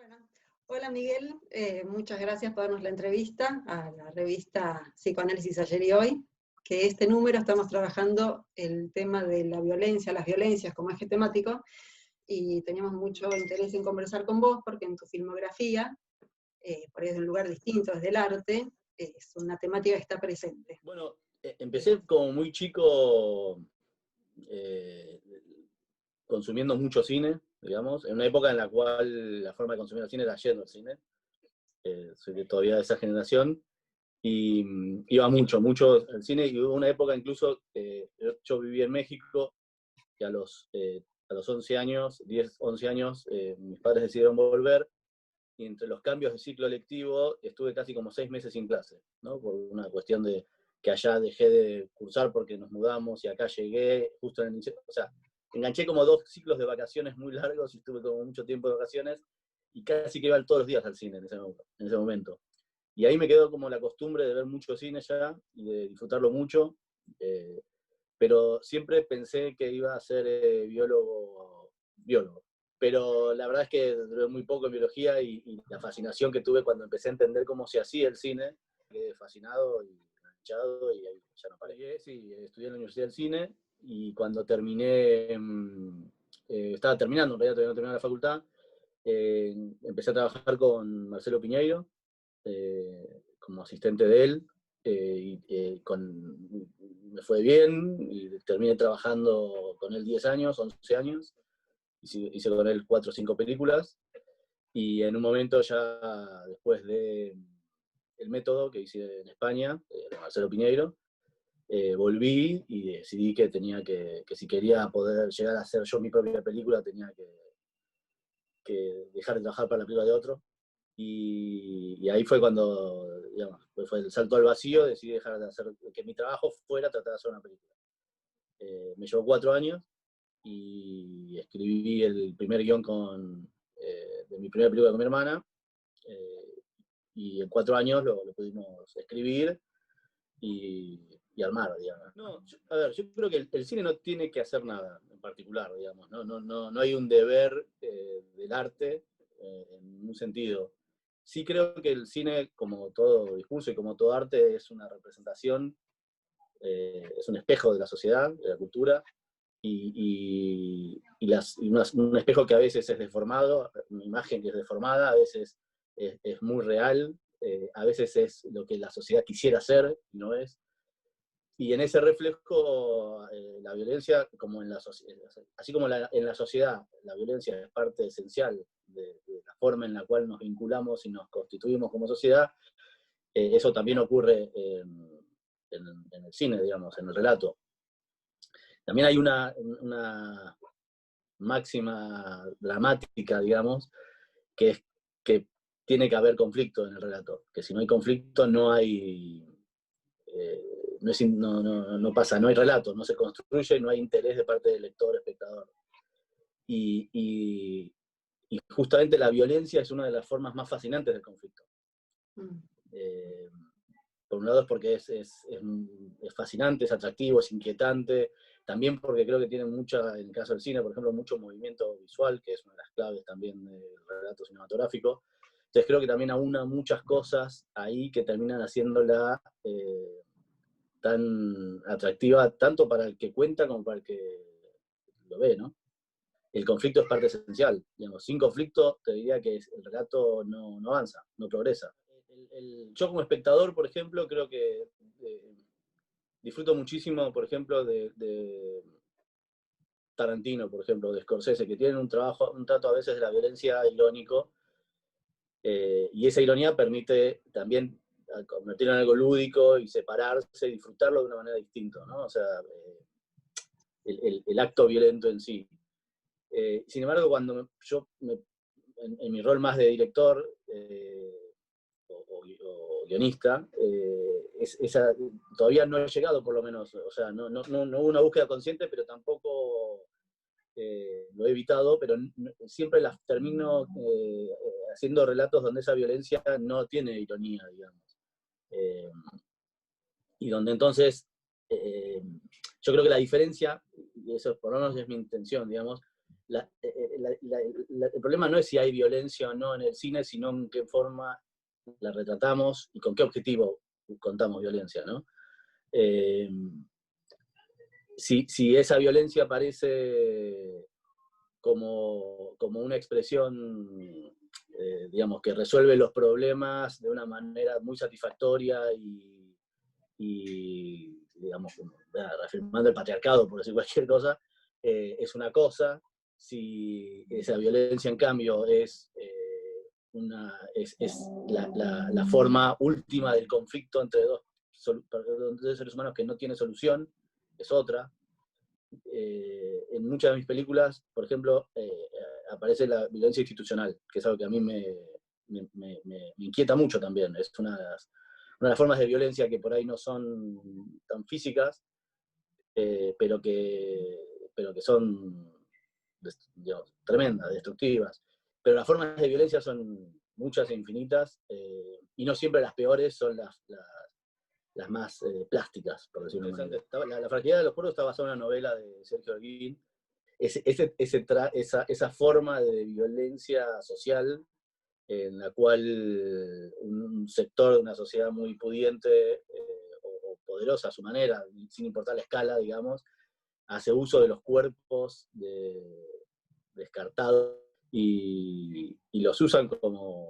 Bueno, hola Miguel, muchas gracias por darnos la entrevista a la revista Psicoanálisis Ayer y Hoy, que este número estamos trabajando el tema de la violencia, las violencias como eje temático, y teníamos mucho interés en conversar con vos porque en tu filmografía, por ahí desde un lugar distinto, desde el arte, es una temática que está presente. Bueno, empecé como muy chico eh, consumiendo mucho cine, digamos, en una época en la cual la forma de consumir el cine era yendo al cine. Soy todavía de esa generación y iba mucho al cine, y hubo una época incluso, yo viví en México, que a los 11 años, 10, 11 años, mis padres decidieron volver, y entre los cambios de ciclo lectivo estuve casi como 6 meses sin clase, ¿no? Por una cuestión de que allá dejé de cursar porque nos mudamos y acá llegué justo en el inicio, o sea, enganché como 2 ciclos de vacaciones muy largos y estuve como mucho tiempo de vacaciones y casi que iba todos los días al cine en ese momento. Y ahí me quedó como la costumbre de ver mucho cine ya y de disfrutarlo mucho, eh, pero siempre pensé que iba a ser biólogo. Pero la verdad es que duré muy poco en biología y la fascinación que tuve cuando empecé a entender cómo se hacía el cine, quedé fascinado y enganchado y ahí ya no paré. Sí, estudié en la Universidad del Cine y cuando terminé, estaba terminando, en realidad todavía no terminé la facultad, empecé a trabajar con Marcelo Piñeiro, como asistente de él, me fue bien y terminé trabajando con él 10 años, 11 años, hice con él 4 o 5 películas, y en un momento ya después de El Método, que hice en España, de Marcelo Piñeiro, volví y decidí que si quería poder llegar a hacer yo mi propia película tenía que dejar de trabajar para la película de otro. Y ahí fue cuando, digamos, fue el salto al vacío, decidí dejar de hacer, que mi trabajo fuera tratar de hacer una película. Me llevó 4 años y escribí el primer guión de mi primera película con mi hermana, y en 4 años lo pudimos escribir y armar, digamos. No, a ver, yo creo que el cine no tiene que hacer nada en particular, digamos, no hay un deber del arte en un sentido. Sí creo que el cine, como todo discurso y como todo arte, es una representación, es un espejo de la sociedad, de la cultura, un espejo que a veces es deformado, una imagen que es deformada, a veces es muy real, a veces es lo que la sociedad quisiera ser y no es. Y en ese reflejo, la violencia, como así como en la sociedad, la violencia es parte esencial de la forma en la cual nos vinculamos y nos constituimos como sociedad, eso también ocurre en el cine, digamos, en el relato. También hay una máxima dramática, digamos, que es que tiene que haber conflicto en el relato, que si no hay conflicto no hay... no pasa, no hay relato, no se construye, no hay interés de parte del lector, espectador. Y, y, y justamente la violencia es una de las formas más fascinantes del conflicto. Por un lado es porque es fascinante, es atractivo, es inquietante, también porque creo que tiene mucha, en el caso del cine, por ejemplo, mucho movimiento visual, que es una de las claves también del relato cinematográfico. Entonces creo que también aúna muchas cosas ahí que terminan haciéndola tan atractiva, tanto para el que cuenta como para el que lo ve, ¿no? El conflicto es parte esencial. Digamos, sin conflicto te diría que el relato no avanza, no progresa. Yo como espectador, por ejemplo, creo que disfruto muchísimo, por ejemplo, de Tarantino, por ejemplo, de Scorsese, que tienen un trato a veces de la violencia irónico, y esa ironía permite también convertirlo en algo lúdico y separarse y disfrutarlo de una manera distinta, ¿no? O sea, el acto violento en sí. Sin embargo, cuando en mi rol más de director o guionista, todavía no he llegado, por lo menos, o sea, no hubo una búsqueda consciente, pero tampoco lo he evitado, pero siempre las termino haciendo relatos donde esa violencia no tiene ironía, digamos. Y donde entonces, yo creo que la diferencia, y eso por lo menos es mi intención, digamos, el problema no es si hay violencia o no en el cine, sino en qué forma la retratamos y con qué objetivo contamos violencia, ¿no? Si esa violencia aparece como una expresión, digamos, que resuelve los problemas de una manera muy satisfactoria y digamos, reafirmando el patriarcado, por decir cualquier cosa, es una cosa. Si esa violencia, en cambio, es la forma última del conflicto entre dos seres humanos que no tiene solución, es otra. En muchas de mis películas, por ejemplo, aparece la violencia institucional, que es algo que a mí me inquieta mucho también. Es una de las formas de violencia que por ahí no son tan físicas, pero que son, digamos, tremendas, destructivas. Pero las formas de violencia son muchas e infinitas, y no siempre las peores son las más plásticas, por decirlo de manera. La fragilidad de los cuerpos está basada en una novela de Sergio Holguín. Esa forma de violencia social en la cual un sector de una sociedad muy pudiente o poderosa a su manera, sin importar la escala, digamos, hace uso de los cuerpos descartados y los usan como,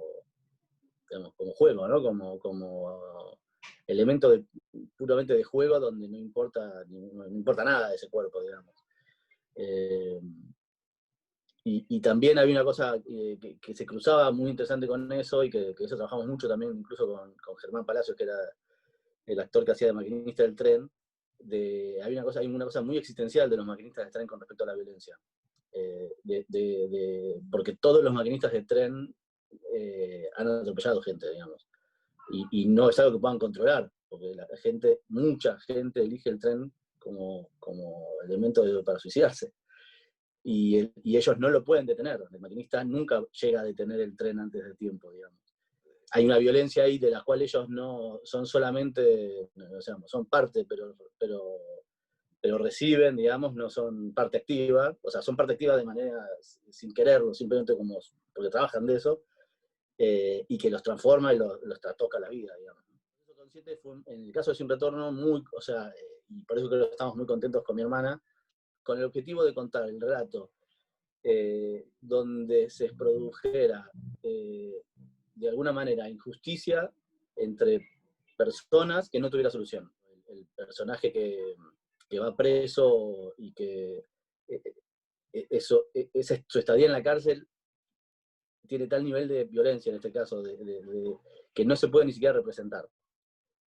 digamos, como juego, ¿no? Como elemento puramente de juego donde no importa nada de ese cuerpo, digamos. Y también había una cosa que se cruzaba muy interesante con eso, y que eso trabajamos mucho también, incluso con Germán Palacios, que era el actor que hacía de maquinista del tren. Hay una cosa muy existencial de los maquinistas del tren con respecto a la violencia. Porque todos los maquinistas del tren han atropellado gente, digamos. Y no es algo que puedan controlar, porque mucha gente elige el tren como elemento para suicidarse. Y ellos no lo pueden detener. El maquinista nunca llega a detener el tren antes de tiempo, digamos. Hay una violencia ahí de la cual ellos no son solamente, o sea, son parte, pero reciben, digamos, no son parte activa, o sea, son parte activa de manera sin quererlo, simplemente porque trabajan de eso, y que los transforma y los trastoca la vida, digamos. En el caso de Sin Retorno, o sea, y por eso creo que estamos muy contentos con mi hermana, con el objetivo de contar el relato donde se produjera de alguna manera injusticia entre personas que no tuviera solución. El personaje que va preso y que su estadía en la cárcel tiene tal nivel de violencia, en este caso, que no se puede ni siquiera representar.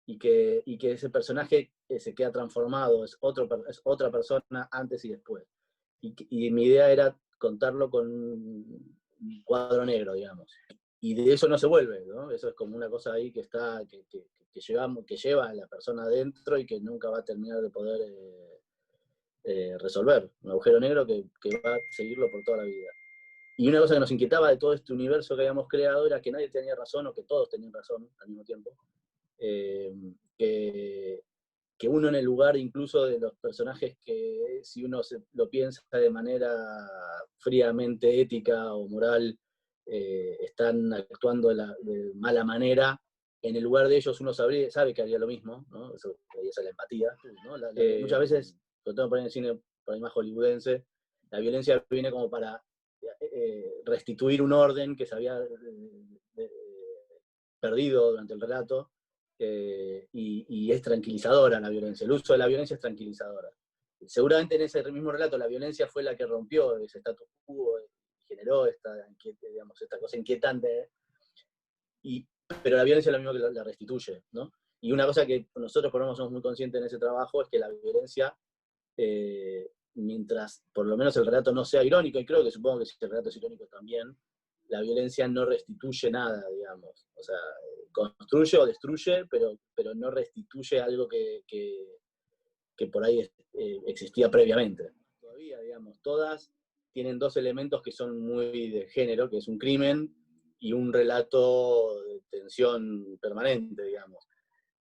Y que ese personaje se queda transformado, es otra persona antes y después. Y mi idea era contarlo con un cuadro negro, digamos. Y de eso no se vuelve, ¿no? Eso es como una cosa ahí que lleva a la persona adentro y que nunca va a terminar de poder resolver. Un agujero negro que va a seguirlo por toda la vida. Y una cosa que nos inquietaba de todo este universo que habíamos creado era que nadie tenía razón, o que todos tenían razón al mismo tiempo. Que uno, en el lugar incluso de los personajes que, si uno lo piensa de manera fríamente ética o moral, están actuando de mala manera, en el lugar de ellos uno sabe que haría lo mismo, ¿no? Esa es la empatía, ¿no? Muchas veces, sobre todo por ahí en el cine por ahí más hollywoodense, la violencia viene como para restituir un orden que se había perdido durante el relato, y es tranquilizadora la violencia. El uso de la violencia es tranquilizadora. Seguramente en ese mismo relato la violencia fue la que rompió ese status quo y generó esta cosa inquietante, pero la violencia es lo mismo que la restituye, ¿no? Y una cosa que nosotros por lo menos somos muy conscientes en ese trabajo es que la violencia, mientras por lo menos el relato no sea irónico, y supongo que si el relato es irónico también, la violencia no restituye nada, digamos. O sea, construye o destruye, pero no restituye algo que por ahí existía previamente. Todavía, digamos, todas tienen dos elementos que son muy de género, que es un crimen y un relato de tensión permanente, digamos.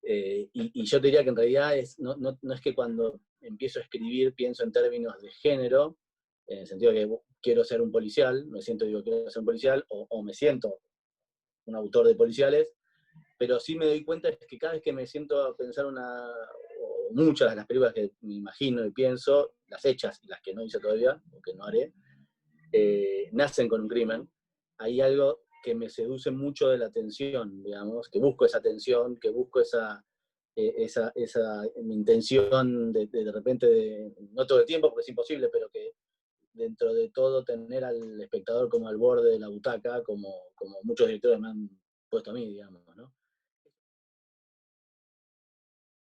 Y yo te diría que en realidad no es que cuando empiezo a escribir pienso en términos de género, en el sentido de que quiero ser un policial, me siento y digo quiero ser un policial, o me siento un autor de policiales, pero sí me doy cuenta es que cada vez que me siento a pensar o muchas de las películas que me imagino y pienso, las hechas y las que no hice todavía, o que no haré, nacen con un crimen. Hay algo que me seduce mucho de la tensión, digamos, que busco esa tensión, que busco esa mi intención de repente, no todo el tiempo porque es imposible, pero que dentro de todo tener al espectador como al borde de la butaca, como muchos directores me han puesto a mí, digamos, ¿no?